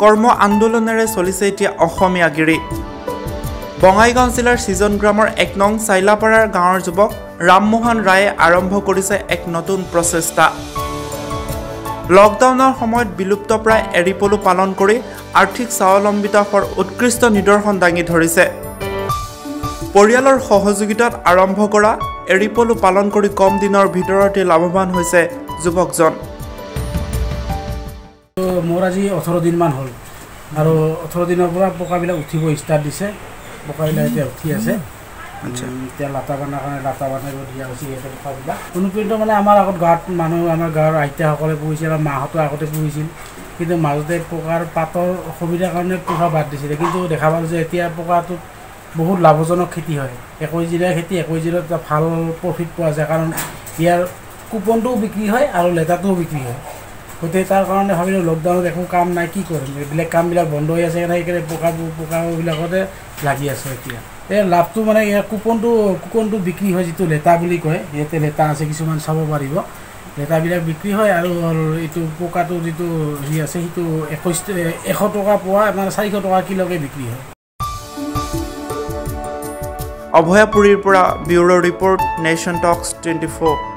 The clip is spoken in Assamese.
কৰ্ম আন্দোলনেৰে চলিছে এতিয়া অসমীয়াগিৰি বঙাইগাঁও জিলাৰ সিজন গ্ৰামৰ 1 নং চাইলাপাৰাৰ গাঁৱৰ যুৱক ৰামমোহন ৰায়ে আৰম্ভ কৰিছে এক নতুন প্ৰচেষ্টা লকডাউনৰ সময়ত বিলুপ্তপ্ৰায় এৰিপলু পালন কৰি আৰ্থিক স্বাৱলম্বিতা হোৱাৰ উৎকৃষ্ট নিদৰ্শন দাঙি ধৰিছে পৰিয়ালৰ সহযোগিতাত আৰম্ভ কৰা এৰিপলু পালন কৰি কম দিনৰ ভিতৰতে লাভৱান হৈছে যুৱকজন মোৰ আজি 18 দিন মান হ'ল আৰু 18 দিনৰ পৰা পোকাবিলাক উঠিব ষ্টাৰ্ট দিছে পোকাবিলাক এতিয়া উঠি আছে এতিয়া লাটা বানাৰ কাৰণে লাটা বানাব দিয়া হৈছে এই পোকাবিলাক অনুপ্ৰেৰিত মানে আমাৰ আগত গাঁৱত মানুহ আমাৰ গাঁৱৰ আইতাসকলে পুহিছিল আৰু মাহঁতো আগতে পুহিছিল কিন্তু মাজতে পোকাৰ পাতৰ অসুবিধাৰ কাৰণে পোহা বাদ দিছিলে কিন্তু দেখা পালোঁ যে এতিয়া পোকাটো বহুত লাভজনক খেতি হয় 21 দিনৰ খেতি 21 দিনত এটা ভাল প্ৰফিট পোৱা যায় কাৰণ ইয়াৰ কুপনটোও বিক্ৰী হয় আৰু লেটাটোও বিক্ৰী হয় গতিকে তাৰ কাৰণে ভাবিলোঁ লকডাউনত একো কাম নাই কি কৰিম এইবিলাক কামবিলাক বন্ধ হৈ আছে সেইকাৰণে পোকাবিলাকতে লাগি আছে এতিয়া এই লাভটো মানে ইয়াৰ কুপনটো বিক্ৰী হয় যিটো লেটা বুলি কয় ইয়াতে লেটা আছে কিছুমান চাব পাৰিব লেটাবিলাক বিক্ৰী হয় আৰু এইটো পোকাটো যিটো হেৰি আছে সেইটো 100 টকা পোৱা মানে 400 টকা কিলোকে বিক্ৰী হয় অভয়াপুৰীৰ পৰা ব্যুৰো ৰিপৰ্ট নেশ্যন টক্স 24